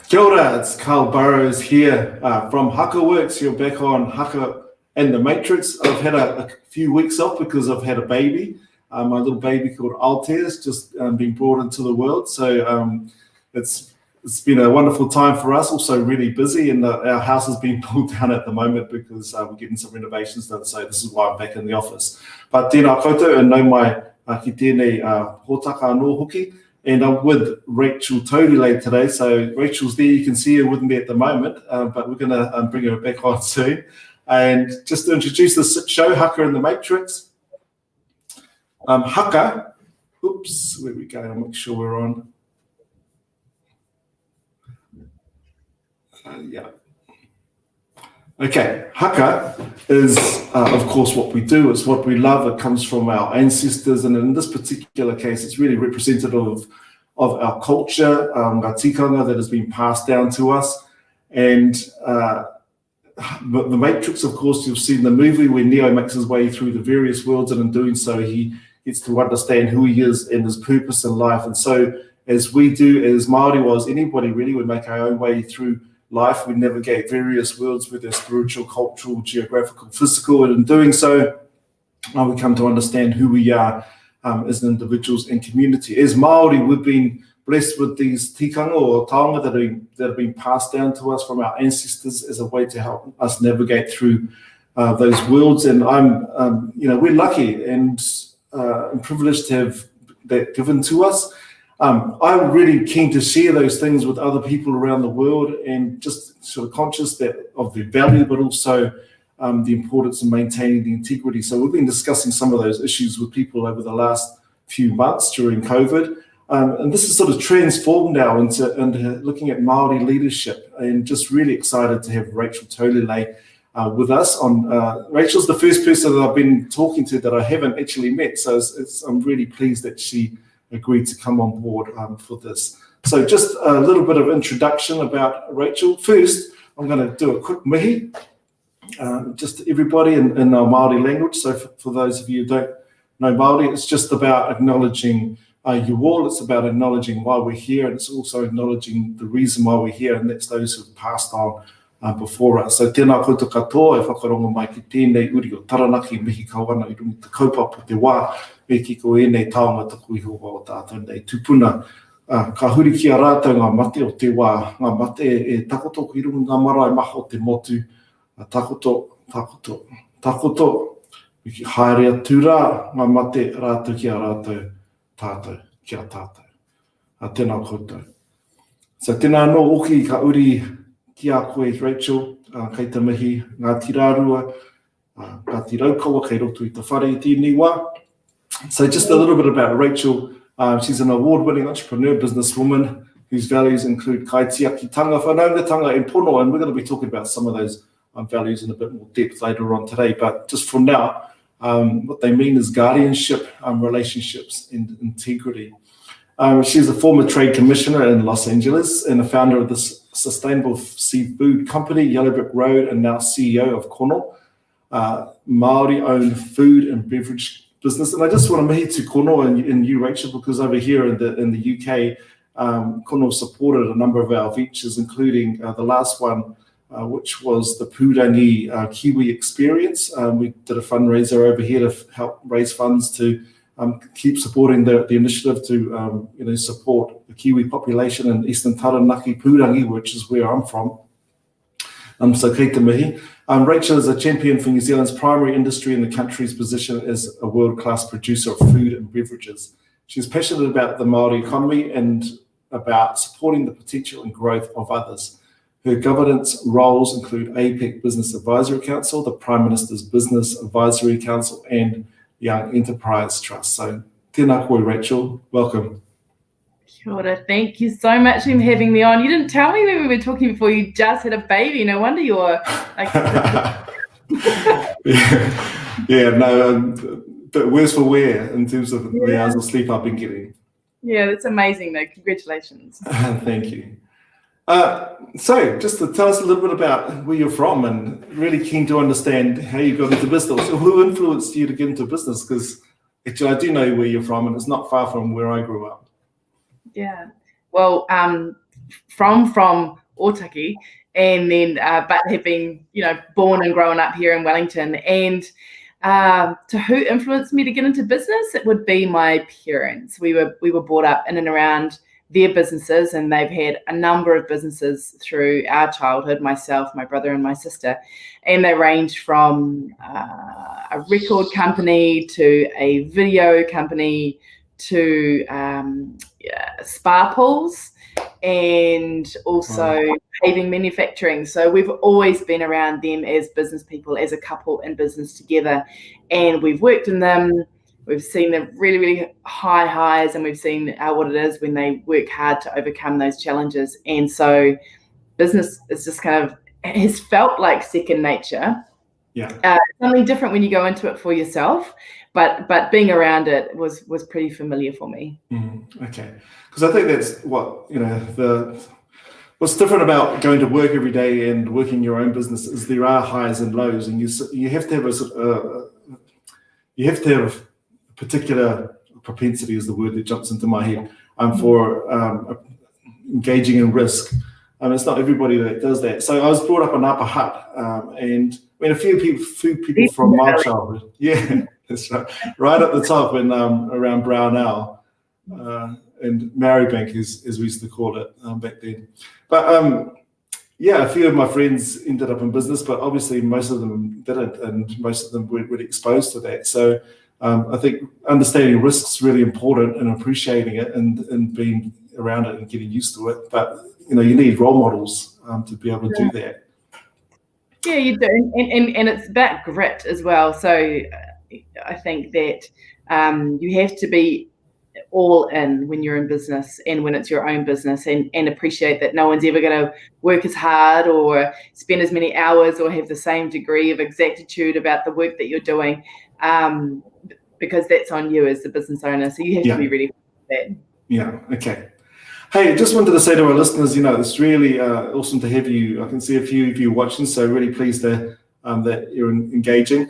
Kia ora, it's Carl Burrows here from Haka Works. You're back on Haka and the Matrix. I've had a few weeks off because I've had a baby. My little baby called Altair's just been brought into the world. So it's been a wonderful time for us, also really busy, and our house has been pulled down at the moment because we're getting some renovations done. So this is why I'm back in the office. But tēnā koutou, and nau mai ki tēnei hōtaka anō hoki. And I'm with Rachel Taulelei today. So Rachel's there, you can see her with me at the moment, but we're going to bring her back on soon. And just to introduce this show, Haka and the Matrix. Haka, oops, where we go, I'll make sure we're on. Yeah. Okay, Haka is, of course, what we do. It's what we love. It comes from our ancestors, and in this particular case, it's really representative of our culture, ngā tikanga that has been passed down to us. And the Matrix, of course, you've seen the movie where Neo makes his way through the various worlds, and in doing so, he gets to understand who he is and his purpose in life. And so, as we do, as Māori, or as anybody really, we make our own way through life. We navigate various worlds, whether spiritual, cultural, geographical, physical, and in doing so, we come to understand who we are as individuals and community. As Māori, we've been blessed with these tikanga or taonga that have been passed down to us from our ancestors as a way to help us navigate through those worlds. And we're lucky and privileged to have that given to us. I'm really keen to share those things with other people around the world, and just sort of conscious of their value, but also the importance of maintaining the integrity. So we've been discussing some of those issues with people over the last few months during COVID. And this is sort of transformed now into looking at Māori leadership, and just really excited to have Rachel Taulelei with us. Rachel's the first person that I've been talking to that I haven't actually met. So I'm really pleased that she agreed to come on board for this. So just a little bit of introduction about Rachel. First, I'm going to do a quick mihi, just to everybody in our Māori language. So for those of you who don't know Māori, it's just about acknowledging you all. It's about acknowledging why we're here, and it's also acknowledging the reason why we're here, and that's those who've passed on before us. So tēnā koutou katoa, e whakarongo mai ki tēnei uri o taranaki mihi kawana I rungi te kaupapa te wā, me kiko ēnei taonga taku iho o tātou nei tupuna. Ka huri ki a rātou ngā mate o te wā, ngā mate e takoto ki runga ngā marae maha o te motu, takoto, wiki haere atu rā, ngā mate rātou ki a rātou, tātou ki a tātou. Tēnā koutou. So tēnā no oki ka uri ki a koe, Rachel, kei te mihi, ngā tirārua, ka tiraukaua, kei roto I te whare I tēnei wā. So just a little bit about Rachel. She's an award-winning entrepreneur, businesswoman, whose values include kaitiakitanga, whanaungatanga, and pono, and we're going to be talking about some of those values in a bit more depth later on today. But just for now, what they mean is guardianship, relationships, and integrity. She's a former trade commissioner in Los Angeles and a founder of this sustainable seafood company, Yellow Brick Road, and now CEO of Kono, Māori-owned food and beverage business. And I just want to mihi to Kono and you, Rachel, because over here in the UK, Kono supported a number of our ventures, including the last one, which was the Pūrangi Kiwi Experience. We did a fundraiser over here to help raise funds to keep supporting the initiative to support the Kiwi population in Eastern Taranaki, Pūrangi, which is where I'm from. So kei te mihi. Rachel is a champion for New Zealand's primary industry in the country's position as a world-class producer of food and beverages. She's passionate about the Māori economy and about supporting the potential and growth of others. Her governance roles include APEC Business Advisory Council, the Prime Minister's Business Advisory Council, and Young Enterprise Trust. So tēnā koe, Rachel. Welcome. Kia ora. Thank you so much for having me on. You didn't tell me when we were talking before you just had a baby. No wonder you're like... but worse for wear in terms of the hours of sleep I've been getting. Yeah, that's amazing though. Congratulations. Thank you. So just to tell us a little bit about where you're from, and really keen to understand how you got into business. So who influenced you to get into business? Because actually, I do know where you're from, and it's not far from where I grew up. Yeah. Well, from Otaki, and then but have been, born and grown up here in Wellington. And to who influenced me to get into business, it would be my parents. We were brought up in and around their businesses, and they've had a number of businesses through our childhood, myself, my brother and my sister, and they range from a record company to a video company to spa pools, and also paving manufacturing. So we've always been around them as business people, as a couple in business together, and we've worked in them. We've seen the really, really high highs, and we've seen what it is when they work hard to overcome those challenges. And so business is just has felt like second nature. Yeah. Something different when you go into it for yourself, but being around it was pretty familiar for me. Okay. Because I think that's what, what's different about going to work every day and working your own business is there are highs and lows, and you have to have a particular propensity is the word that jumps into my head for engaging in risk. It's not everybody that does that. So I was brought up in Upper Hutt, and a few people from my childhood, that's right at the top and around Brownell and Marybank, as we used to call it back then. But a few of my friends ended up in business, but obviously most of them didn't, and most of them weren't really exposed to that. So I think understanding risk is really important, and appreciating it and being around it and getting used to it. But you need role models to be able to do that. Yeah, you do, and it's about grit as well. So I think that you have to be all in when you're in business and when it's your own business, and appreciate that no one's ever going to work as hard or spend as many hours or have the same degree of exactitude about the work that you're doing, because that's on you as the business owner. So you have to be ready for that. Yeah. Okay. Hey, just wanted to say to our listeners, it's really awesome to have you. I can see a few of you watching, so really pleased that you're engaging.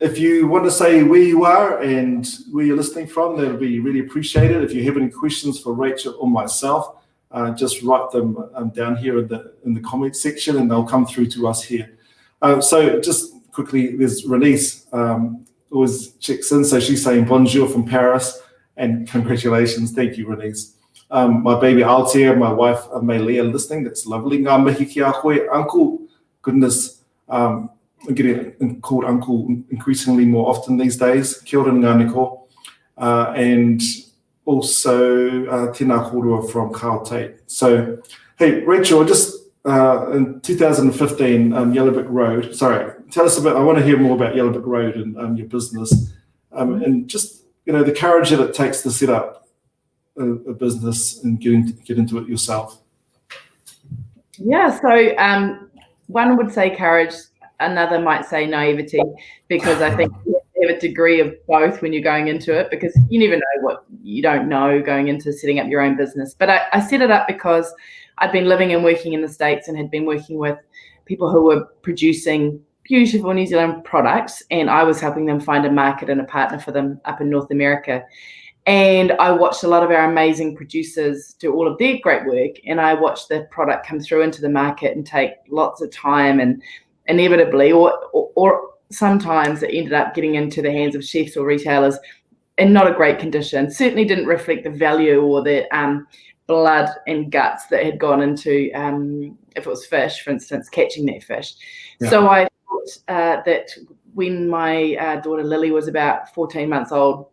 If you want to say where you are and where you're listening from, that would be really appreciated. If you have any questions for Rachel or myself, just write them down here in the comments section, and they'll come through to us here. So just quickly, there's Renise, always checks in. So she's saying bonjour from Paris, and congratulations. Thank you, Renise. My baby Altair, my wife Maylia listening. That's lovely. Ngā mihi ki a koe, uncle. Goodness, I'm getting called uncle increasingly more often these days. Kia ora ngā neko. And also tēnā korua from Carl Tate. So, hey, Rachel, just in 2015, Yellowbrick Road. Sorry, tell us I want to hear more about Yellowbrick Road and your business, and just the courage that it takes to set up a business and get into it yourself. Yeah, so one would say courage, another might say naivety, because I think you have a degree of both when you're going into it, because you never know what you don't know going into setting up your own business. But I set it up because I'd been living and working in the States and had been working with people who were producing beautiful New Zealand products, and I was helping them find a market and a partner for them up in North America. And I watched a lot of our amazing producers do all of their great work, and I watched the product come through into the market and take lots of time, and inevitably, or sometimes it ended up getting into the hands of chefs or retailers in not a great condition. Certainly didn't reflect the value or the blood and guts that had gone into, if it was fish, for instance, catching that fish. Yeah. So I thought that when my daughter Lily was about 14 months old,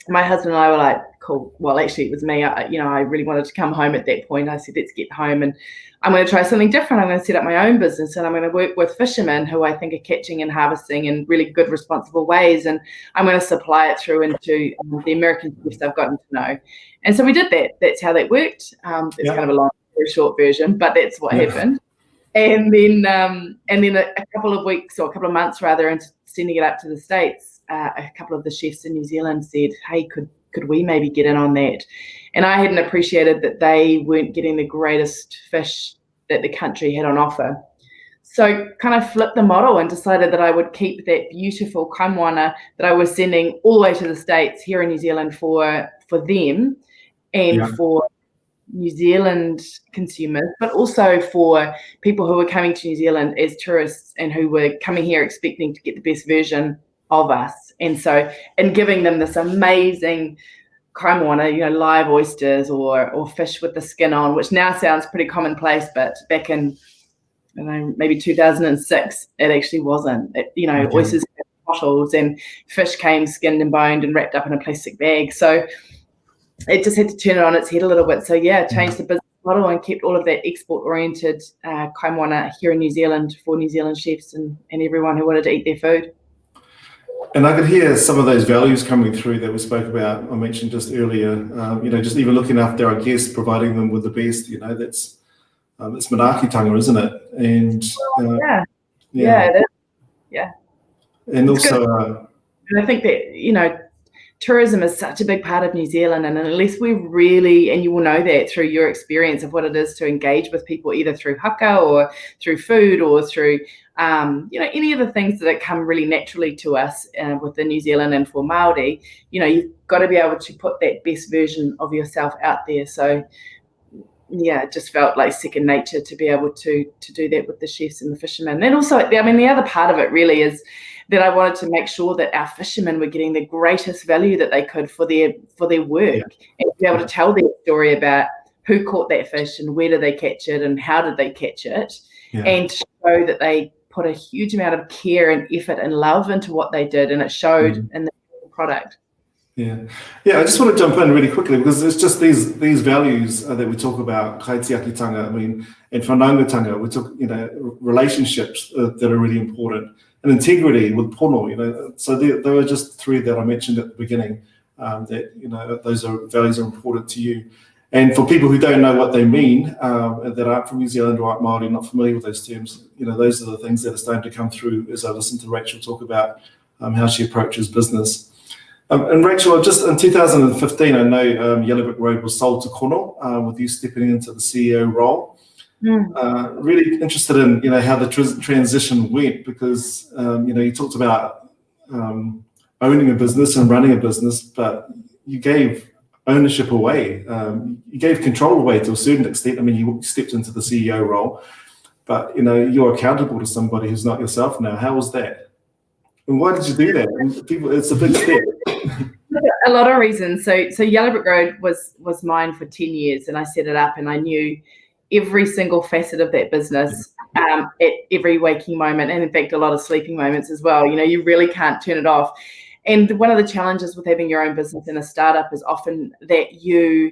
my husband and I were like, cool. Well, actually, it was me. I really wanted to come home at that point. I said, let's get home, and I'm going to try something different. I'm going to set up my own business, and I'm going to work with fishermen who I think are catching and harvesting in really good, responsible ways, and I'm going to supply it through into the American chefs I've gotten to know. And so we did that. That's how that worked. It's kind of a long, very short version, but that's what happened. And then a couple of weeks, or a couple of months rather, into sending it up to the States, a couple of the chefs in New Zealand said, hey, could we maybe get in on that? And I hadn't appreciated that they weren't getting the greatest fish that the country had on offer. So kind of flipped the model and decided that I would keep that beautiful kaimoana that I was sending all the way to the States here in New Zealand for them and for New Zealand consumers, but also for people who were coming to New Zealand as tourists and who were coming here expecting to get the best version of us. And so in giving them this amazing kaimoana, live oysters or fish with the skin on, which now sounds pretty commonplace, but back in maybe 2006, it actually wasn't. Oysters came in bottles and fish came skinned and boned and wrapped up in a plastic bag. So it just had to turn it on its head a little bit. So changed the business model and kept all of that export-oriented kaimoana here in New Zealand for New Zealand chefs and everyone who wanted to eat their food. And I could hear some of those values coming through that we spoke about, I mentioned just earlier, just even looking after our guests, providing them with the best, that's it's manaakitanga, isn't it? And it is. Yeah. And it's also, and I think that tourism is such a big part of New Zealand, and unless we really, and you will know that through your experience of what it is to engage with people, either through haka or through food or through any of the things that come really naturally to us within New Zealand and for Māori, you've got to be able to put that best version of yourself out there. So it just felt like second nature to be able to do that with the chefs and the fishermen. And then also, the other part of it really is that I wanted to make sure that our fishermen were getting the greatest value that they could for their work, and to be able to tell their story about who caught that fish and where did they catch it and how did they catch it, and to show that they put a huge amount of care and effort and love into what they did, and it showed in the product. I just want to jump in really quickly because it's just these values that we talk about, kaitiakitanga, and whanaungatanga, we talk, relationships that are really important, and integrity with pono, so there were just three that I mentioned at the beginning, that those values are important to you. And for people who don't know what they mean, that aren't from New Zealand or aren't Māori, not familiar with those terms, those are the things that are starting to come through as I listen to Rachel talk about how she approaches business. And Rachel, just in 2015, I know Yellow Brick Road was sold to Kono, with you stepping into the CEO role. Really interested in how the transition went, because you talked about owning a business and running a business, but you gave ownership away. You gave control away to a certain extent. You stepped into the CEO role, but you're accountable to somebody who's not yourself now. How was that? And why did you do that? And it's a big step. A lot of reasons. So Yellow Brick Road was mine for 10 years, and I set it up, and I knew every single facet of that business at every waking moment, and in fact a lot of sleeping moments as well. You really can't turn it off. And one of the challenges with having your own business in a startup is often that you're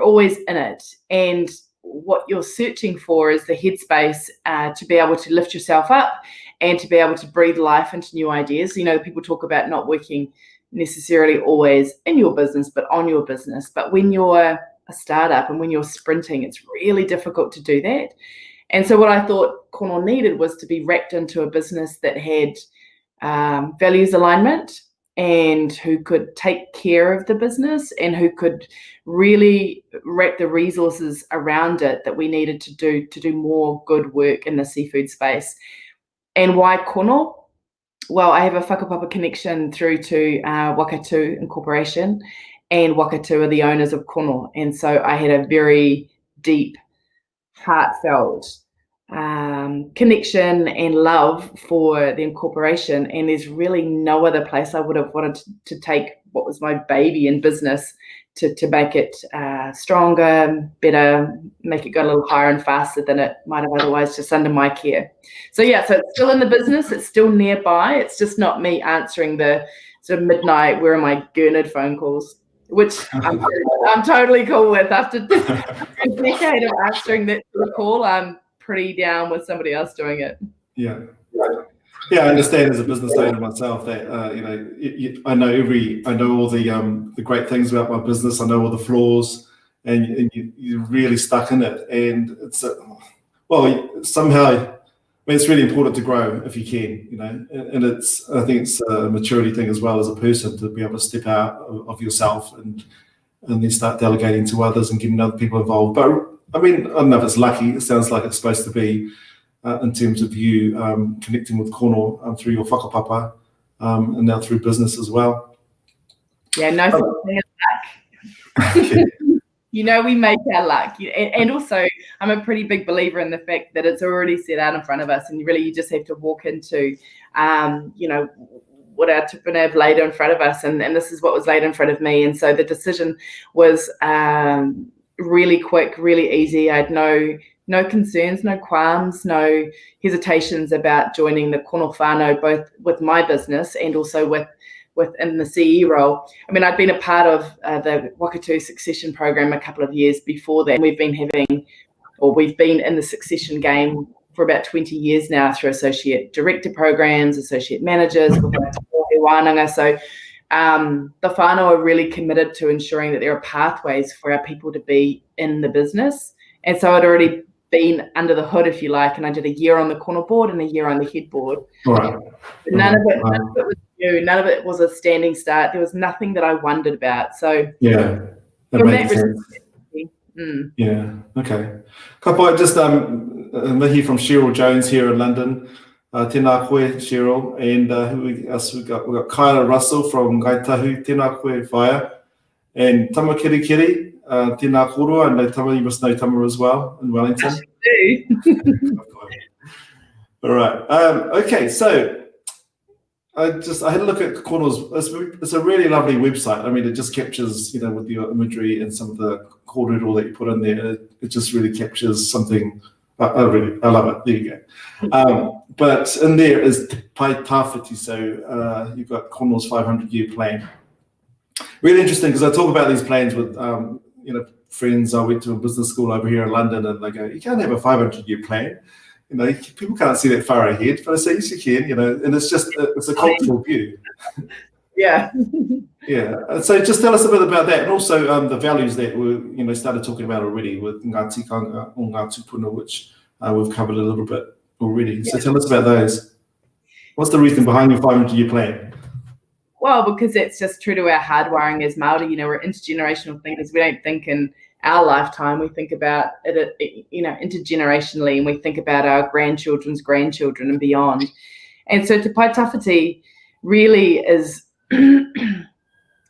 always in it, and what you're searching for is the headspace to be able to lift yourself up and to be able to breathe life into new ideas. People talk about not working necessarily always in your business, but on your business. But when you're a startup and when you're sprinting, it's really difficult to do that. And so what I thought Kono needed was to be wrapped into a business that had values alignment, and who could take care of the business, and who could really wrap the resources around it that we needed to do more good work in the seafood space. And why Kono? Well, I have a whakapapa connection through to Wakatu Incorporation, and Wakatu are the owners of Kono. And so I had a very deep, heartfelt connection and love for the incorporation. And there's really no other place I would have wanted to take what was my baby in business to make it stronger, better, make it go a little higher and faster than it might have otherwise, just under my care. So so it's still in the business, it's still nearby, it's just not me answering the sort of midnight, where are my Gurnard phone calls, which I'm totally cool with. After a decade of answering that sort of call, I'm pretty down with somebody else doing it. I understand as a business owner myself that I know all the great things about my business. I know all the flaws, and you're really stuck in it. And it's somehow it's really important to grow if you can, And I think it's a maturity thing as well as a person to be able to step out of yourself and then start delegating to others and getting other people involved. But I don't know if it's lucky. It sounds like it's supposed to be. in terms of you connecting with kono through your whakapapa and now through business as well. Yeah, no such thing as luck. You know, we make our luck. And also, I'm a pretty big believer in the fact that it's already set out in front of us, and you just have to walk into, what our tupuna have laid in front of us, and this is what was laid in front of me. And so the decision was really quick, really easy. I had no concerns, no qualms, no hesitations about joining the kono whānau, both with my business and also within the CE role. I mean, I'd been a part of the Wakatu succession program a couple of years before that. We've been in the succession game for about 20 years now through associate director programs, associate managers, with whānanga. So the whānau are really committed to ensuring that there are pathways for our people to be in the business. And so I'd already been under the hood, if you like, and I did a year on the kono board and a year on the head board. Right. None of it was new. None of it was a standing start. There was nothing that I wondered about. So yeah, that makes sense. Yeah. Okay. Kapai, just mihi from Cheryl Jones here in London. Tēnā koe, Cheryl. And who else we got? We got Kyla Russell from Gaitahu. Tēnā koe, Whaia. And Tama Kirikiri. Tēnā korua. I know Tama, you must know Tama as well in Wellington. I do. All right. Okay. So I had a look at kono's. It's a really lovely website. I mean, it just captures, with your imagery and some of the kōrero that you put in there, it just really captures something. I love it. There you go. But in there is Te Pai Tāwhiti. So you've got kono's 500-year plan. Really interesting, because I talk about these plans with friends. I went to a business school over here in London, and they go, "You can't have a 500-year plan. People can't see that far ahead." But I say, yes, you can. And it's a cultural view. Yeah. Yeah. And so just tell us a bit about that, and also the values that we started talking about already with Ngā Tikanga or Ngā Tupuna, which we've covered a little bit already. So tell us about those. What's the reason behind your 500-year plan? Well, because it's just true to our hardwiring as Māori. We're intergenerational thinkers. We don't think in our lifetime. We think about it, intergenerationally, and we think about our grandchildren's grandchildren and beyond. And so Te Pai Tāwhiti really is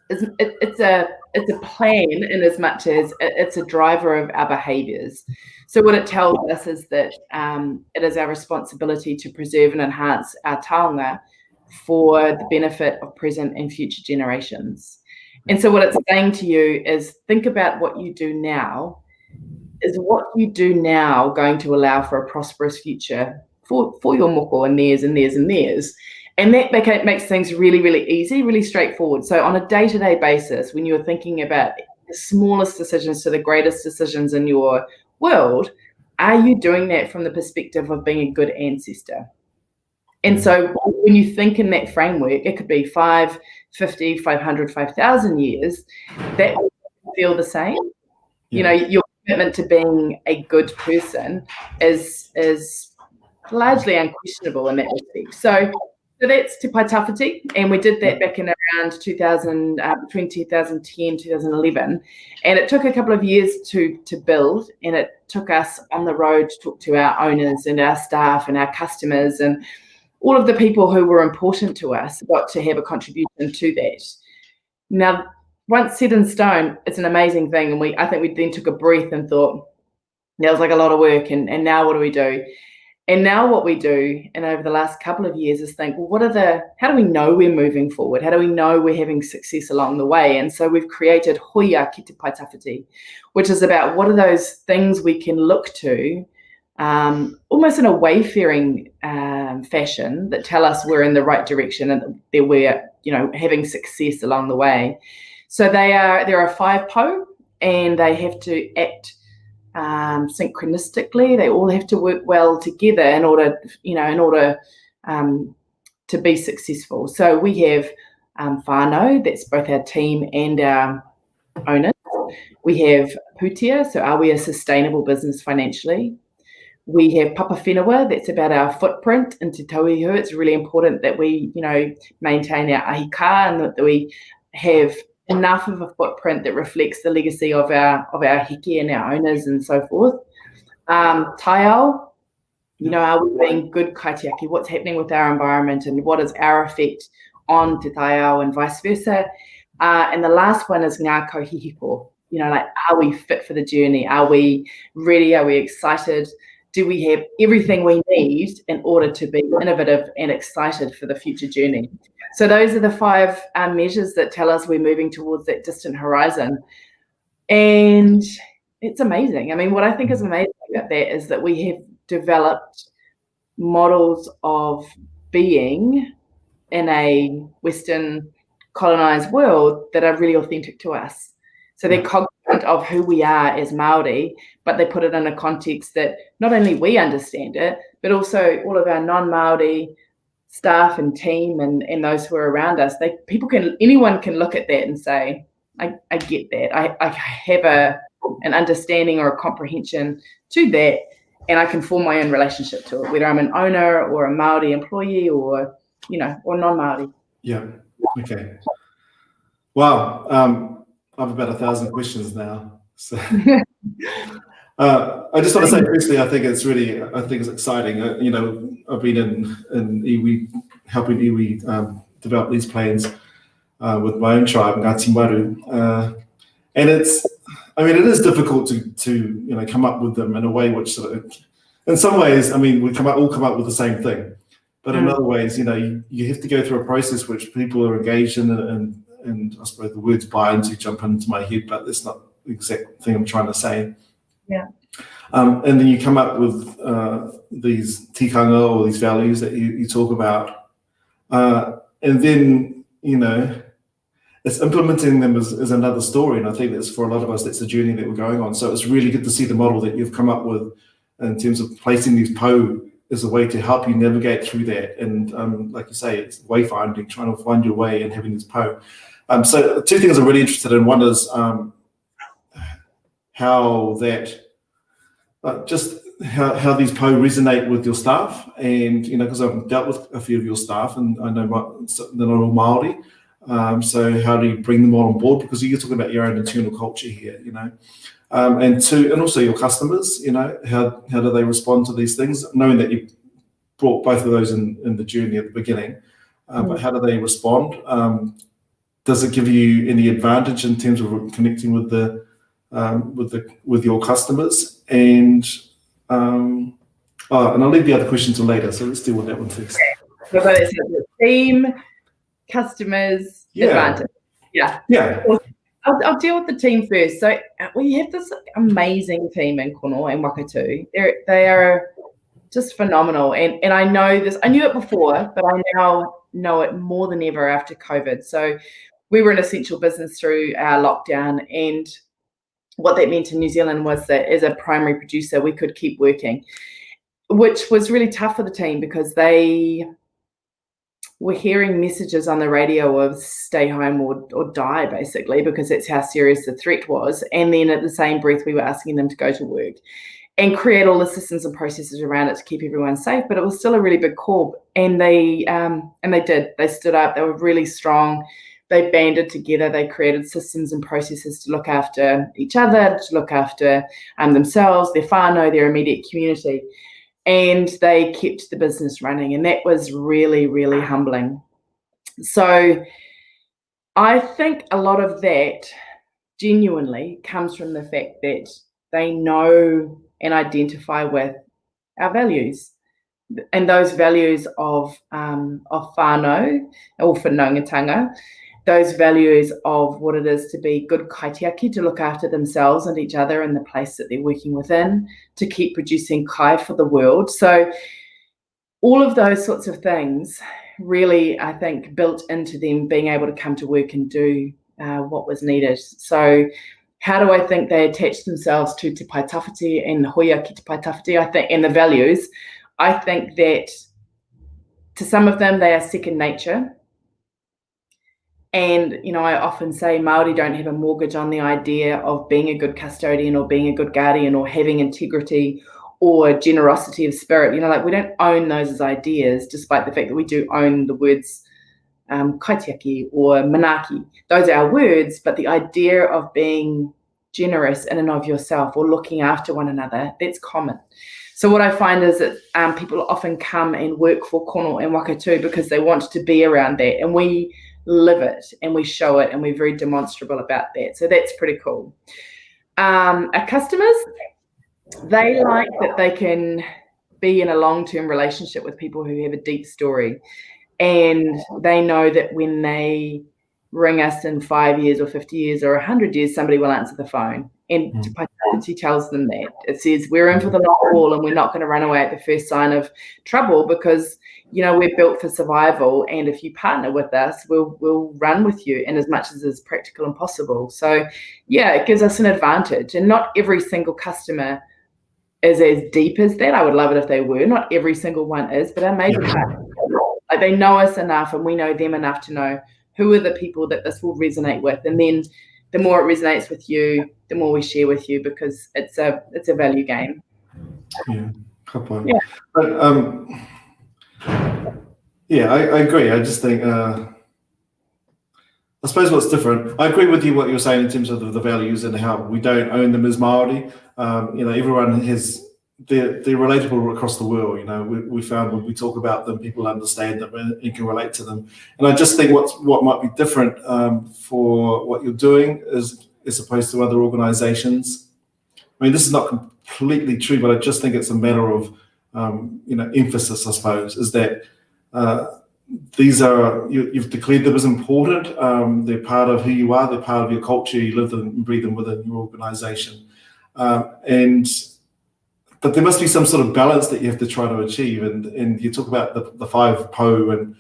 it's a plan in as much as it's a driver of our behaviours. So what it tells us is that it is our responsibility to preserve and enhance our taonga for the benefit of present and future generations. And so what it's saying to you is, think about what you do now. Is what you do now going to allow for a prosperous future for your moko and theirs and theirs and theirs? And that makes things really, really easy, really straightforward. So on a day-to-day basis, when you're thinking about the smallest decisions to the greatest decisions in your world, are you doing that from the perspective of being a good ancestor? And so when you think in that framework, it could be 5, 50, 500, 5,000 years, that will feel the same. Your commitment to being a good person is largely unquestionable in that respect. So that's Te Pai Tāwhiti, and we did that back in around 2000, between 2010, 2011. And it took a couple of years to build, and it took us on the road to talk to our owners and our staff and our customers, and all of the people who were important to us got to have a contribution to that. Now, once set in stone, it's an amazing thing. And I think we then took a breath and thought, that was like a lot of work. And now what do we do? And now what we do, and over the last couple of years, is think, well, how do we know we're moving forward? How do we know we're having success along the way? And so we've created Hoia ki Te Pai Tāwhiti, which is about what are those things we can look to, almost in a wayfaring fashion, that tell us we're in the right direction and that we're having success along the way. So there are 5 po, and they have to act synchronistically. They all have to work well together in order to be successful. So we have whānau, that's both our team and our owners. We have putia, so are we a sustainable business financially? We have papa whenua, that's about our footprint in Te Tauihu. It's really important that we, maintain our ahika, and that we have enough of a footprint that reflects the legacy of our hiki and our owners and so forth. Taiao, You know, are we being good kaitiaki? What's happening with our environment and what is our effect on te taiao and vice versa? And the last one is ngā kauhihiko. You know, like, are we fit for the journey? Are we ready? Are we excited? Do we have everything we need in order to be innovative and excited for the future journey? So those are the 5 measures that tell us we're moving towards that distant horizon. And it's amazing. I mean, what I think is amazing about that is that we have developed models of being in a Western colonized world that are really authentic to us. So they're cognizant of who we are as Māori, but they put it in a context that not only we understand it, but also all of our non-Māori staff and team and those who are around us. Anyone can look at that and say, I get that. I have an understanding or a comprehension to that, and I can form my own relationship to it, whether I'm an owner or a Māori employee or, you know, or non-Māori. Yeah. Okay. Wow. I've about 1,000 questions now. So I just want to say, firstly, I think it's exciting. You know, I've been in iwi, helping iwi develop these plans with my own tribe, Ngāti Maru, and it is difficult to you know, come up with them in a way which sort of, in some ways, I mean, we all come up with the same thing, but in other ways, you know, you have to go through a process which people are engaged in, and I suppose the words buy into jump into my head, but that's not the exact thing I'm trying to say. Yeah. And then you come up with these tikanga or these values that you talk about, and then, you know, it's implementing them is another story, and I think that's, for a lot of us, that's the journey that we're going on. So it's really good to see the model that you've come up with in terms of placing these po as a way to help you navigate through that, and like you say, it's wayfinding, trying to find your way and having this po. So 2 things I'm really interested in. One is how that, just how these po resonate with your staff, and, you know, because I've dealt with a few of your staff, and I know they're not all Māori. So how do you bring them all on board? Because you're talking about your own internal culture here, you know. And also your customers, you know, how do they respond to these things? Knowing that you brought both of those in the journey at the beginning, but how do they respond? Does it give you any advantage in terms of connecting with with your customers? And and I'll leave the other question till later. So let's deal with that one first. So it's the team, customers, advantage. Yeah. I'll deal with the team first. So we have this amazing team in Kono and Wakatu. They are just phenomenal. And I know this, I knew it before, but I now know it more than ever after COVID. So we were an essential business through our lockdown, and what that meant in New Zealand was that as a primary producer, we could keep working, which was really tough for the team because they were hearing messages on the radio of stay home or die, basically, because that's how serious the threat was. And then at the same breath, we were asking them to go to work and create all the systems and processes around it to keep everyone safe. But it was still a really big call. And they did. They stood up. They were really strong. They banded together. They created systems and processes to look after each other, to look after themselves, their whānau, their immediate community. And they kept the business running. And that was really, really humbling. So I think a lot of that genuinely comes from the fact that they know and identify with our values. And those values of whānau or whanaungatanga, those values of what it is to be good kaitiaki, to look after themselves and each other and the place that they're working within, to keep producing kai for the world. So all of those sorts of things really, I think, built into them being able to come to work and do what was needed. So how do I think they attach themselves to te pai tawhiti and the hoia ki te pai tawhiti, I think, and the values? I think that to some of them, they are second nature. And, you know, I often say Māori don't have a mortgage on the idea of being a good custodian or being a good guardian or having integrity or generosity of spirit. You know, like, we don't own those as ideas, despite the fact that we do own the words kaitiaki or manaaki. Those are our words, but the idea of being generous in and of yourself or looking after one another, that's common. So what I find is that people often come and work for Kono and Waka too because they want to be around that, and we live it and we show it, and we're very demonstrable about that. So that's pretty cool. Our customers, they like that they can be in a long-term relationship with people who have a deep story, and they know that when they ring us in 5 years or 50 years or 100 years, somebody will answer the phone. And Paitati tells them that. It says, we're in for the long haul and we're not going to run away at the first sign of trouble because, we're built for survival. And if you partner with us, we'll run with you in as much as is practical and possible. So, yeah, it gives us an advantage. And not every single customer is as deep as that. I would love it if they were. Not every single one is, but our major partners, like, they know us enough and we know them enough to know who are the people that this will resonate with. And then the more it resonates with you, the more we share with you, because it's a value game. Yeah, good point. Yeah. But I agree. I just think I suppose what's different, I agree with you what you're saying in terms of the values and how we don't own them as Maori. Everyone has, they're relatable across the world. We found when we talk about them, people understand them and can relate to them. And I just think what might be different for what you're doing is, as opposed to other organisations. I mean, this is not completely true, but I just think it's a matter of emphasis. I suppose is that these are you've declared them as important. They're part of who you are. They're part of your culture. You live them and breathe them within your organisation, But there must be some sort of balance that you have to try to achieve, and you talk about the 5 po and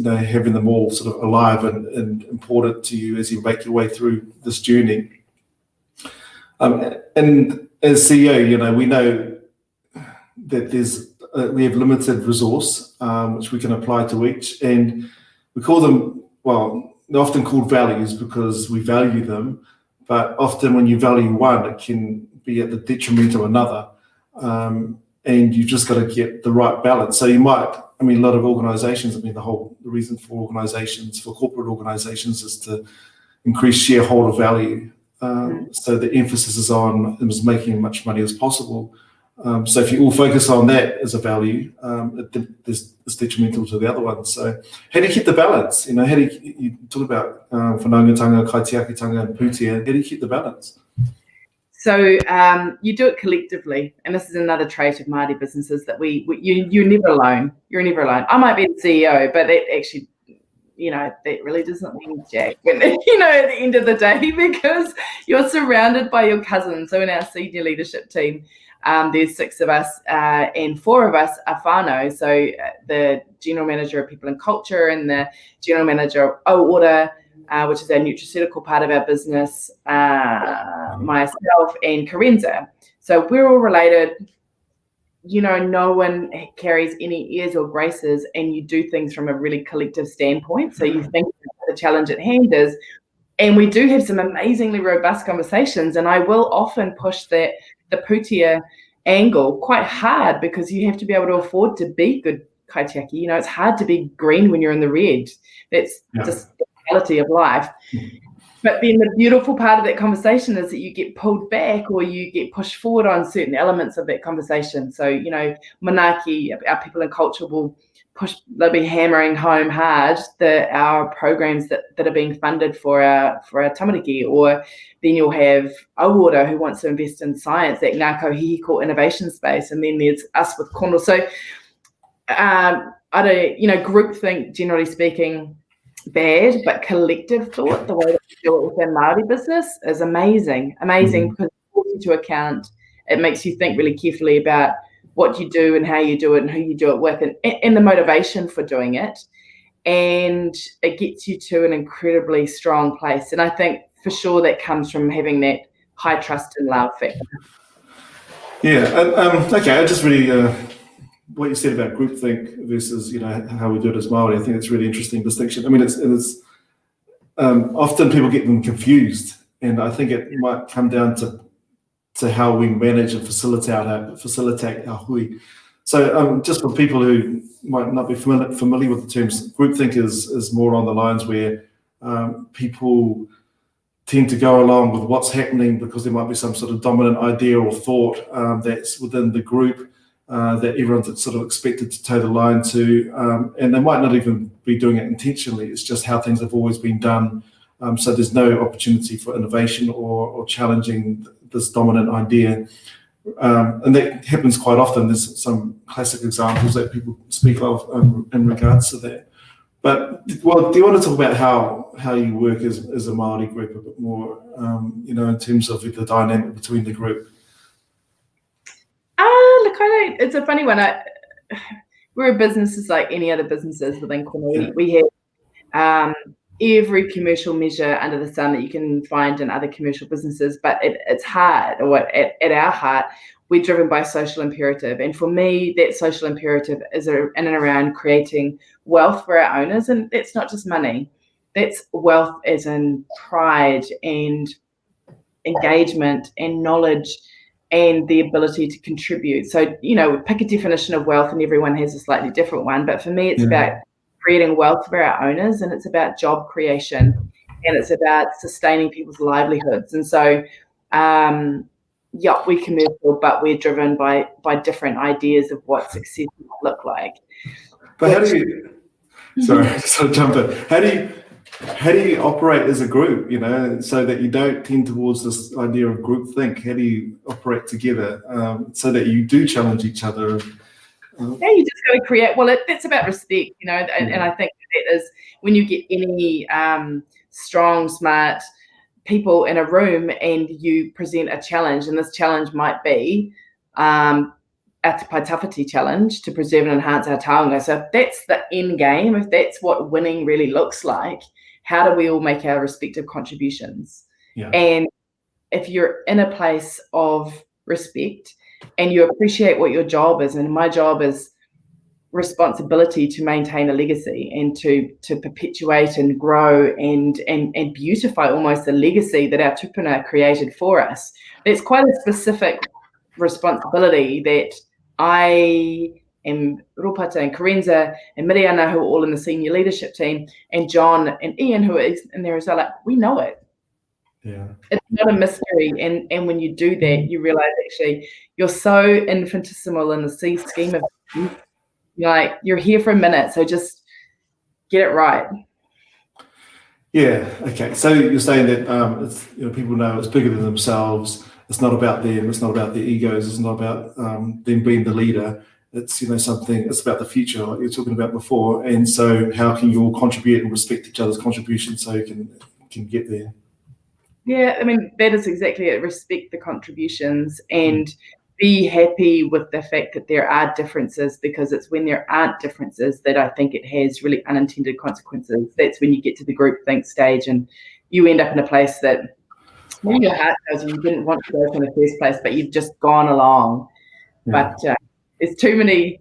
having them all sort of alive and important to you as you make your way through this journey. And as CEO, we know that we have limited resource which we can apply to each, and we call them, well, they're often called values because we value them, but often when you value one, it can be at the detriment of another, and you've just got to get the right balance. So you might, a lot of organizations, the reason for corporate organizations is to increase shareholder value. So the emphasis is on making as much money as possible. So if you all focus on that as a value, it's detrimental to the other ones. So how do you keep the balance? How do you talk about whanaungatanga, kaitiakitanga, and putia? How do you keep the balance? So you do it collectively, and this is another trait of Māori businesses that you're never alone. You're never alone. I might be the CEO, but that actually, that really doesn't mean jack. At the end of the day, because you're surrounded by your cousins. So in our senior leadership team, there's 6 of us, and 4 of us are whānau. So the general manager of people and culture, and the general manager of order, which is our nutraceutical part of our business, myself and Karenza. So we're all related. No one carries any airs or graces, and you do things from a really collective standpoint. So you think the challenge at hand is, and we do have some amazingly robust conversations, and I will often push the putia angle quite hard, because you have to be able to afford to be good kaitiaki. It's hard to be green when you're in the red. That's just the reality of life. But then the beautiful part of that conversation is that you get pulled back, or you get pushed forward on certain elements of that conversation. So, Manaki, our people and culture, they'll be hammering home hard our programs that are being funded for our tamariki. Or then you'll have Aurora, who wants to invest in science, that Ngākau Hihiko innovation space. And then there's us with Kono. So, groupthink, generally speaking, bad, but collective thought, the way that we do it within Māori business, is amazing, because it puts you to account. It makes you think really carefully about what you do and how you do it and who you do it with, and the motivation for doing it. And it gets you to an incredibly strong place. And I think for sure that comes from having that high trust and love factor. Yeah. Okay. I just really, what you said about groupthink versus, how we do it as Māori, I think it's a really interesting distinction. It's often people get them confused, and I think it might come down to how we manage and facilitate our hui. So just for people who might not be familiar with the terms, groupthink is more on the lines where people tend to go along with what's happening because there might be some sort of dominant idea or thought that's within the group that everyone's sort of expected to toe the line to, and they might not even be doing it intentionally. It's just how things have always been done. So there's no opportunity for innovation or challenging this dominant idea. And that happens quite often. There's some classic examples that people speak of in regards to that. But, well, do you want to talk about how you work as a Māori group a bit more, in terms of the dynamic between the group? Look, it's a funny one. We're a business just like any other businesses within Kono. Yeah. We have every commercial measure under the sun that you can find in other commercial businesses, but it's hard, or at our heart, we're driven by social imperative. And for me, that social imperative is in and around creating wealth for our owners. And that's not just money. That's wealth as in pride and engagement and knowledge and the ability to contribute. So, pick a definition of wealth and everyone has a slightly different one. But for me, it's about creating wealth for our owners, and it's about job creation, and it's about sustaining people's livelihoods. And so, we're commercial, but we're driven by different ideas of what success might look like. But how do you? Sorry, so jump in. How do you operate as a group? So that you don't tend towards this idea of groupthink. How do you operate together so that you do challenge each other? Yeah, you just got to create. Well, that's about respect, and I think that is when you get any strong, smart people in a room and you present a challenge, and this challenge might be a paitawhiti challenge to preserve and enhance our taonga. So if that's the end game, if that's what winning really looks like, how do we all make our respective contributions? Yeah. And if you're in a place of respect and you appreciate what your job is, and my job is responsibility to maintain a legacy and to perpetuate and grow and beautify almost the legacy that our tupuna created for us. It's quite a specific responsibility that I am Ropata and Karenza and Miriana, who are all in the senior leadership team, and John and Ian, who are in there as well, like, we know it. Yeah. It's not a mystery. And when you do that, you realize actually you're so infinitesimal in the scheme of things. Like, you're here for a minute, so just get it right. Yeah. Okay. So you're saying that it's, people know it's bigger than themselves. It's not about them. It's not about their egos. It's not about them being the leader. It's something. It's about the future, like you were talking about before. And so, how can you all contribute and respect each other's contributions so you can get there? Yeah, I mean, that is exactly it. Respect the contributions and be happy with the fact that there are differences, because it's when there aren't differences that I think it has really unintended consequences. That's when you get to the groupthink stage and you end up in a place that maybe your heart tells you didn't want to go in the first place, but you've just gone along. Yeah. But there's too many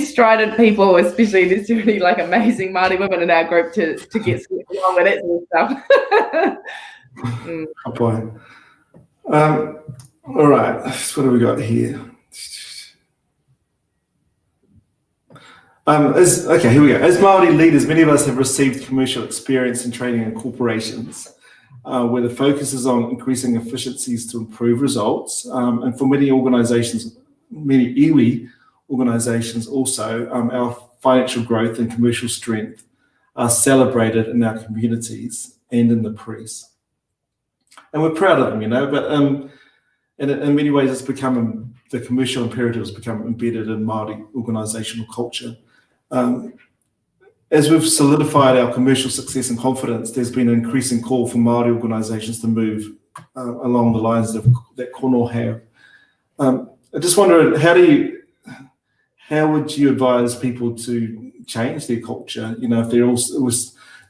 strident people, especially there's too many like amazing Māori women in our group to get along with that sort of stuff. Good point. All right, what have we got here? Here we go. As Māori leaders, many of us have received commercial experience in training in corporations, where the focus is on increasing efficiencies to improve results. And for many organisations, many iwi organisations also, our financial growth and commercial strength are celebrated in our communities and in the press. And we're proud of them, but in many ways it's become, the commercial imperative has become embedded in Māori organisational culture. As we've solidified our commercial success and confidence, there's been an increasing call for Māori organisations to move along the lines that Kono have. I just wonder, how would you advise people to change their culture? If they're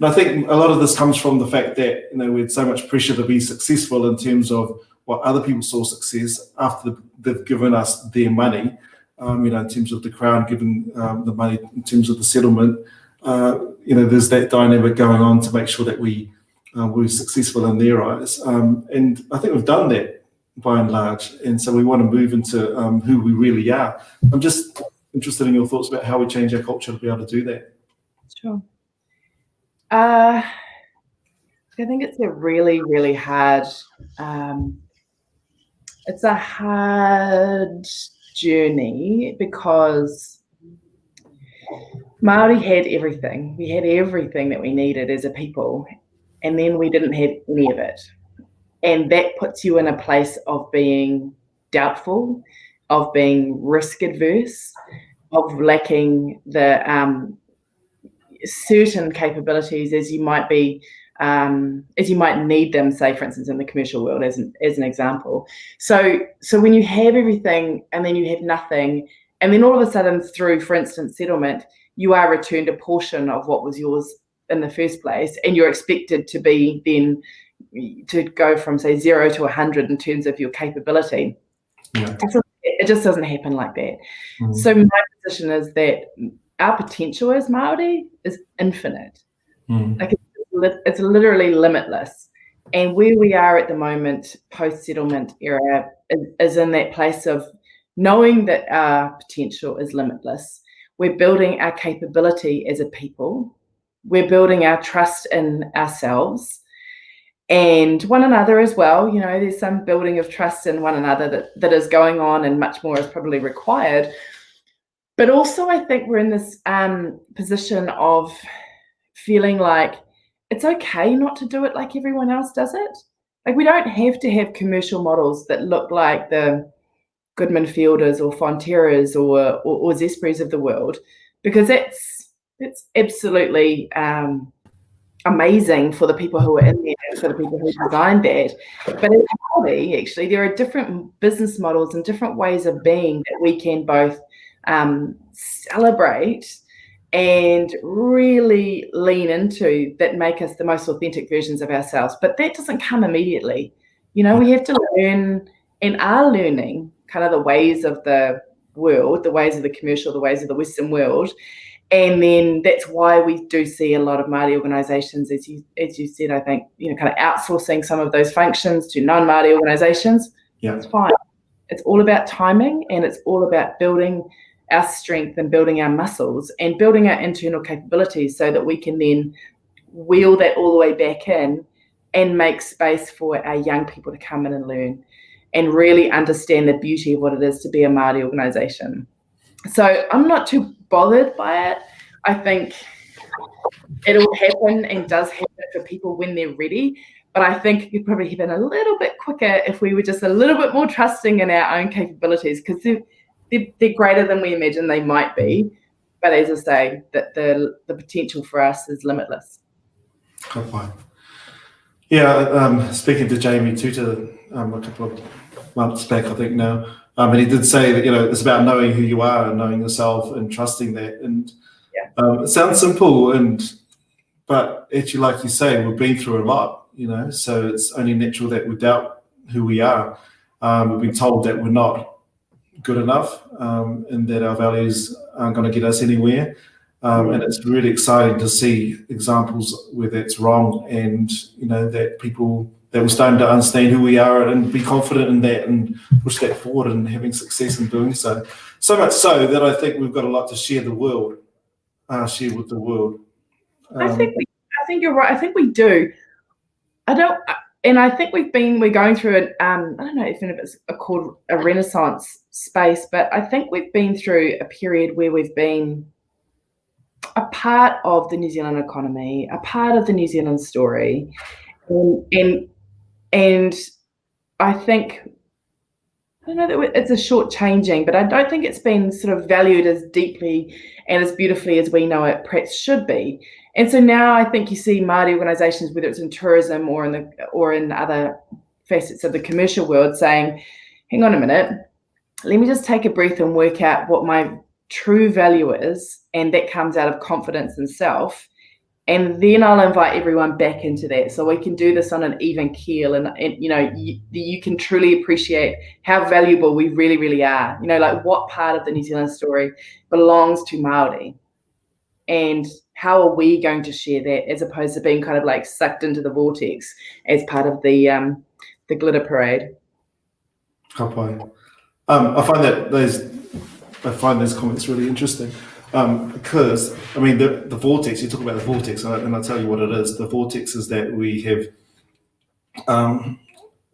and I think a lot of this comes from the fact that we had so much pressure to be successful in terms of what other people saw success after they've given us their money. In terms of the Crown giving the money, in terms of the settlement, there's that dynamic going on to make sure that we were successful in their eyes. And I think we've done that by and large. And so we want to move into who we really are. I'm just interested in your thoughts about how we change our culture to be able to do that. Sure. I I think it's a really, really hard, it's a hard journey because Māori had everything. We had everything that we needed as a people, and then we didn't have any of it. And that puts you in a place of being doubtful, of being risk adverse, of lacking the certain capabilities as you might need them, say, for instance, in the commercial world, as an example. So when you have everything and then you have nothing, and then all of a sudden through, for instance, settlement, you are returned a portion of what was yours in the first place, and you're expected to be then to go from, say, 0 to 100 in terms of your capability. Yeah. It just doesn't happen like that. So my position is that our potential as Māori is infinite. Like it's literally limitless. And where we are at the moment, post-settlement era, is in that place of knowing that our potential is limitless. We're building our capability as a people. We're building our trust in ourselves and one another as well. You know, there's some building of trust in one another that is going on, and much more is probably required. But also I think we're in this position of feeling like it's okay not to do it like everyone else does it. Like, we don't have to have commercial models that look like the Goodman Fielders or Fonterras or Zesprys of the world, because it's absolutely amazing for the people who are in there and for the people who designed that. But in Māori, actually, there are different business models and different ways of being that we can both celebrate and really lean into, that make us the most authentic versions of ourselves. But that doesn't come immediately. You know, we have to learn and are learning kind of the ways of the world, the ways of the commercial, the ways of the Western world. And then that's why we do see a lot of Māori organisations, as you said, I think, you know, kind of outsourcing some of those functions to non-Māori organisations. Yeah. It's fine. It's all about timing, and it's all about building our strength and building our muscles and building our internal capabilities so that we can then wheel that all the way back in and make space for our young people to come in and learn and really understand the beauty of what it is to be a Māori organisation. So I'm not too bothered by it. I think it'll happen and does happen for people when they're ready. But I think it could probably happen a little bit quicker if we were just a little bit more trusting in our own capabilities, because they're greater than we imagine they might be. But as I say, that the potential for us is limitless. Good point. Yeah, speaking to Jamie Tuta a couple of months back, I think now, and he did say that, you know, it's about knowing who you are and knowing yourself and trusting that. And it sounds simple, but actually, like you say, we've been through a lot, you know, so it's only natural that we doubt who we are. We've been told that we're not good enough, and that our values aren't going to get us anywhere. And it's really exciting to see examples where that's wrong, and, you know, that people that we're starting to understand who we are and be confident in that and push that forward and having success in doing so. So much so that I think we've got a lot to share with the world. I think you're right. I think we do. I think we're going through an I don't know if it's called a renaissance space, but I think we've been through a period where we've been a part of the New Zealand economy, a part of the New Zealand story, and I think, I don't know that it's a shortchanging, but I don't think it's been sort of valued as deeply and as beautifully as we know it perhaps should be. And so now I think you see Māori organisations, whether it's in tourism or in other facets of the commercial world, saying, hang on a minute, let me just take a breath and work out what my true value is, and that comes out of confidence in self. And then I'll invite everyone back into that, so we can do this on an even keel, and you know, you can truly appreciate how valuable we really, really are. You know, like, what part of the New Zealand story belongs to Māori, and how are we going to share that, as opposed to being kind of like sucked into the vortex as part of the glitter parade. I find those comments really interesting. Because, I mean, the vortex, you talk about the vortex, and I'll tell you what it is. The vortex is that we have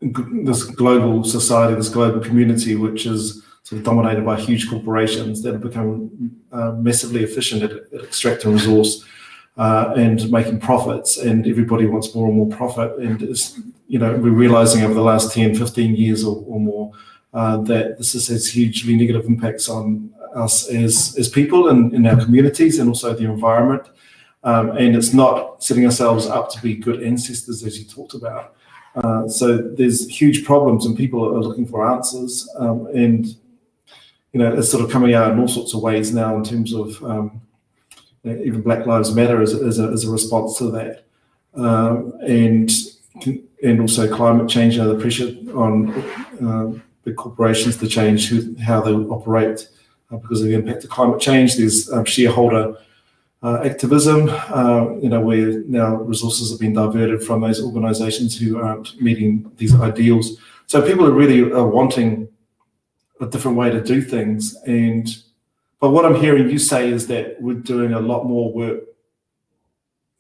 this global society, this global community, which is sort of dominated by huge corporations that have become massively efficient at extracting resource and making profits, and everybody wants more and more profit. And it's, we're realizing over the last 10, 15 years or more that this has hugely negative impacts on us as people in our communities and also the environment. And it's not setting ourselves up to be good ancestors, as you talked about. So there's huge problems, and people are looking for answers. And it's sort of coming out in all sorts of ways now in terms of even Black Lives Matter as a response to that, and also climate change, the pressure on big corporations to change how they operate because of the impact of climate change. There's shareholder activism, where now resources have been diverted from those organisations who aren't meeting these ideals. So people are really wanting a different way to do things. But what I'm hearing you say is that we're doing a lot more work.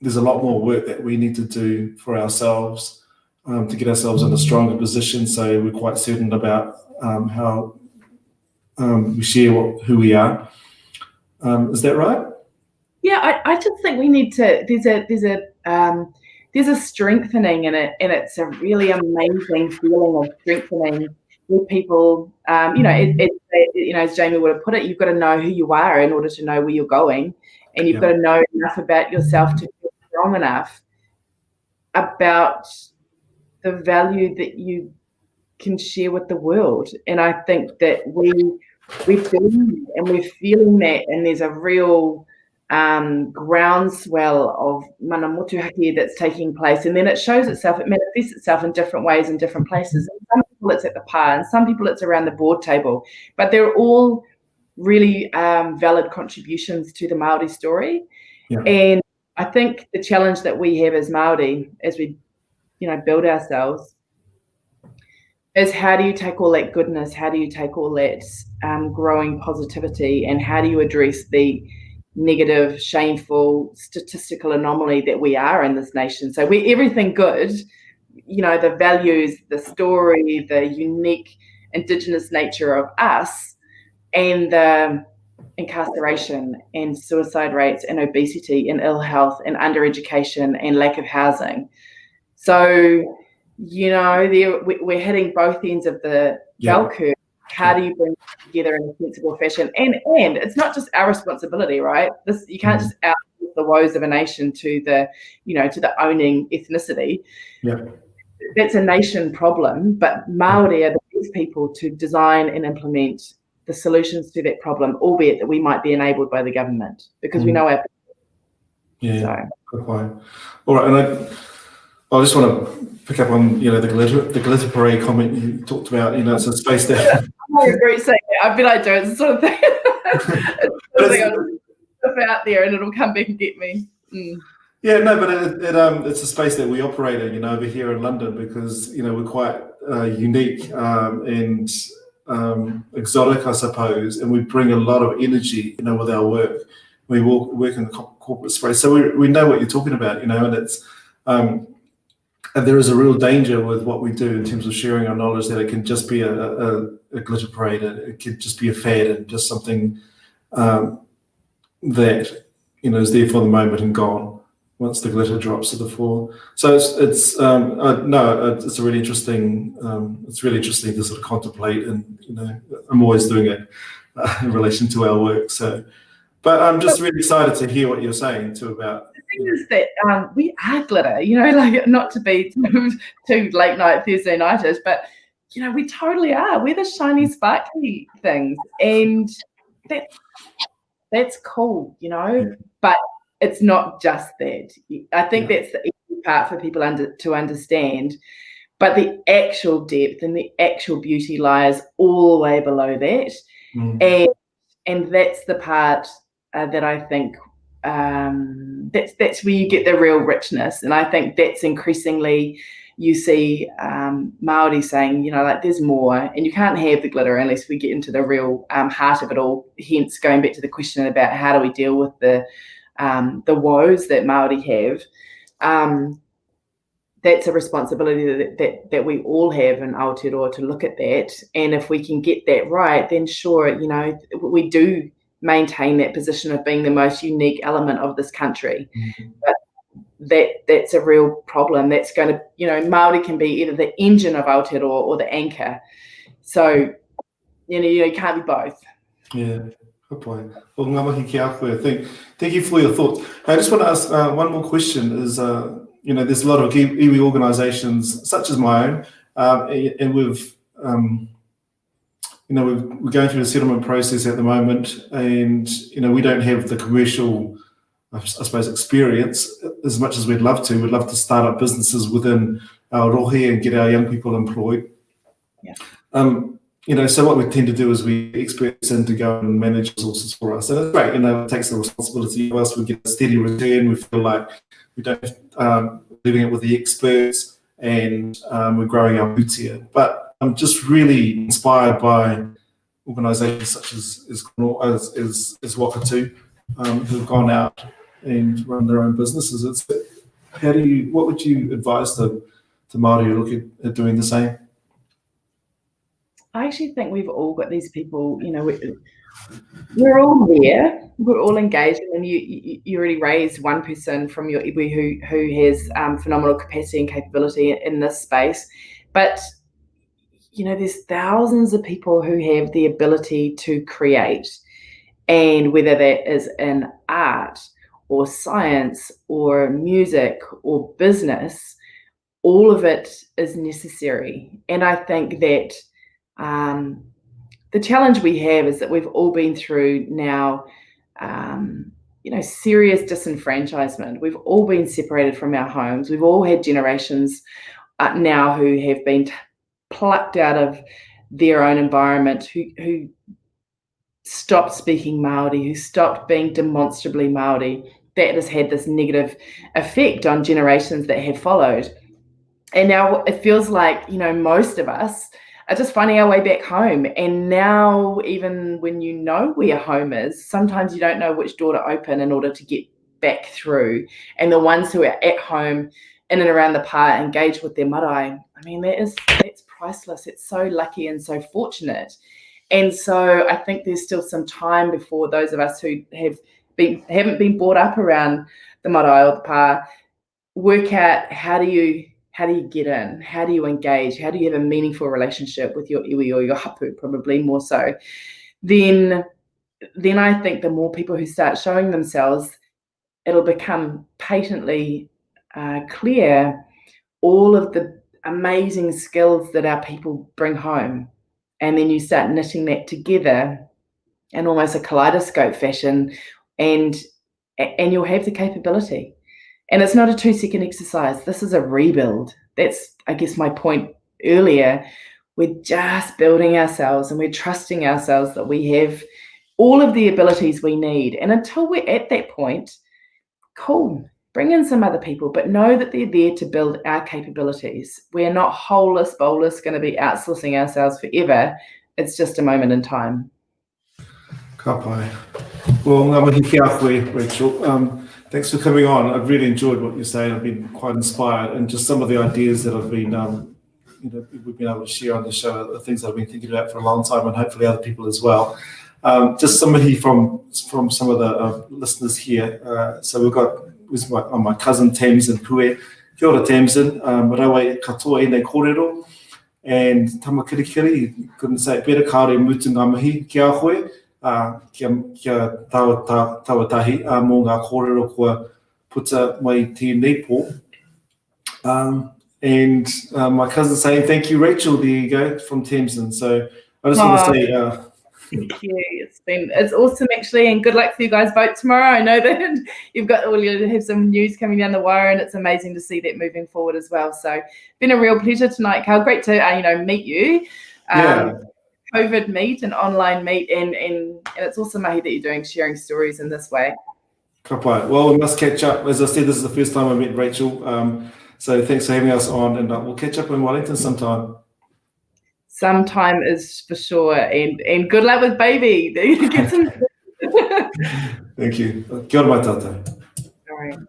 There's a lot more work that we need to do for ourselves to get ourselves in a stronger position. So we're quite certain about how we share who we are. Is that right? Yeah, I just think we need to. There's a strengthening in it, and it's a really amazing feeling of strengthening with people. As Jamie would have put it, you've got to know who you are in order to know where you're going, and you've got to know enough about yourself to feel strong enough about the value that you can share with the world. And I think that we're feeling and we're feeling that, and there's a real groundswell of mana motuhake that's taking place, and then it shows itself, it manifests itself in different ways in different places. And some people it's at the par, and some people it's around the board table, but they're all really valid contributions to the Māori story. And I think the challenge that we have as Māori, as we build ourselves, is how do you take all that goodness, how do you take all that growing positivity, and how do you address the negative, shameful, statistical anomaly that we are in this nation? So we're everything good, the values, the story, the unique Indigenous nature of us, and the incarceration and suicide rates and obesity and ill health and undereducation and lack of housing. So, we're hitting both ends of the bell curve. How do you bring it together in a sensible fashion? And it's not just our responsibility, right? You can't just out the woes of a nation to the owning ethnicity. That's a nation problem, but Māori are the best people to design and implement the solutions to that problem, albeit that we might be enabled by the government because we know our people. Good point. All right, and I just want to pick up on the glitter parade comment you talked about. It's a space that I agree. Saying that. I bet I do. It's the sort of thing. It's stuff out there, and it'll come back and get me. Yeah, no, but it's a space that we operate in, over here in London, because we're quite unique and exotic, I suppose, and we bring a lot of energy, with our work. We work in the corporate space, so we know what you're talking about, and it's. And there is a real danger with what we do in terms of sharing our knowledge, that it can just be a glitter parade, it could just be a fad and just something that is there for the moment and gone once the glitter drops to the floor. So it's a really interesting. It's really interesting to sort of contemplate, and I'm always doing it in relation to our work. So, but I'm just really excited to hear what you're saying too about. The thing is that we are glitter, not to be too late night Thursday nighters, but we totally are. We're the shiny, sparkly things, and that's cool, But it's not just that. I think that's the easy part for people to understand. But the actual depth and the actual beauty lies all the way below that, and that's the part that I think. That's where you get the real richness, and I think that's increasingly you see Māori saying, like there's more, and you can't have the glitter unless we get into the real heart of it all. Hence, going back to the question about how do we deal with the woes that Māori have. That's a responsibility that we all have in Aotearoa to look at that. And if we can get that right, then sure, we do maintain that position of being the most unique element of this country. Mm-hmm. But that's a real problem. That's going to, Māori can be either the engine of Aotearoa or the anchor. So, you can't be both. Yeah, good point. Well, ngā mahi ki a koe. Thank you for your thoughts. I just want to ask one more question is, there's a lot of iwi organisations such as my own, and we're going through a settlement process at the moment, and we don't have the commercial, I suppose, experience as much as we'd love to. We'd love to start up businesses within our rohe and get our young people employed. Yeah. So what we tend to do is we get experts in to go and manage resources for us, and it's great. It takes the responsibility of us. We get a steady return. We feel like we don't leaving it with the experts, and we're growing our boots here. But I'm just really inspired by organisations such as Wakatu, who've gone out and run their own businesses. What would you advise to Māori who look at doing the same? I actually think we've all got these people, we're all there, we're all engaged, and you already raised one person from your iwi who has phenomenal capacity and capability in this space. But, there's thousands of people who have the ability to create, and whether that is in art or science or music or business, all of it is necessary. And I think that the challenge we have is that we've all been through now, serious disenfranchisement. We've all been separated from our homes. We've all had generations now who have been plucked out of their own environment, who stopped speaking Māori, who stopped being demonstrably Māori. That has had this negative effect on generations that have followed. And now it feels like, most of us are just finding our way back home. And now, even when you know where home is, sometimes you don't know which door to open in order to get back through. And the ones who are at home, in and around the pa, engaged with their marae, that's priceless. It's so lucky and so fortunate. And so I think there's still some time before those of us who haven't been brought up around the marae or the pa work out how do you get in? How do you engage? How do you have a meaningful relationship with your iwi or your hapu, probably more so? Then I think the more people who start showing themselves, it'll become patently clear all of the amazing skills that our people bring home. And then you start knitting that together in almost a kaleidoscope fashion, and you'll have the capability. And it's not a 2-second exercise. This is a rebuild. That's, I guess, my point earlier. We're just building ourselves, and we're trusting ourselves that we have all of the abilities we need. And until we're at that point, cool, bring in some other people, but know that they're there to build our capabilities. We're not holeless, bowless, going to be outsourcing ourselves forever. It's just a moment in time. Ka pai. Well, ngā mihi ki a koe, Rachel. Thanks for coming on. I've really enjoyed what you're saying. I've been quite inspired, and just some of the ideas that I've been, we've been able to share on the show are things I've been thinking about for a long time, and hopefully other people as well. Just somebody from some of the listeners here. So we've got my cousin Tamsin Pue. Kia ora Tamsin. Marawa katoa e nei kōrero. And tamakirikiri, couldn't say it better, kāore mutu ngā mihi ki a koe. Kia tawatahi mō ngā kōrero kua puta mai tēnei pō. And my cousin saying, thank you, Rachel. There you go, from Tamsin. So I just want to say... Thank you. It's awesome, actually, and good luck for you guys vote tomorrow. I know that you have some news coming down the wire, and it's amazing to see that moving forward as well. So been a real pleasure tonight, Carl. Great to meet you. COVID meet and online meet, and it's also mahi that you're sharing stories in this way. Ka pai. Well, we must catch up. As I said, this is the first time I met Rachel. So thanks for having us on, and we'll catch up in Wellington sometime. Sometime is for sure, and good luck with baby. Get some. Thank you. Kia ora mai tātou. All right.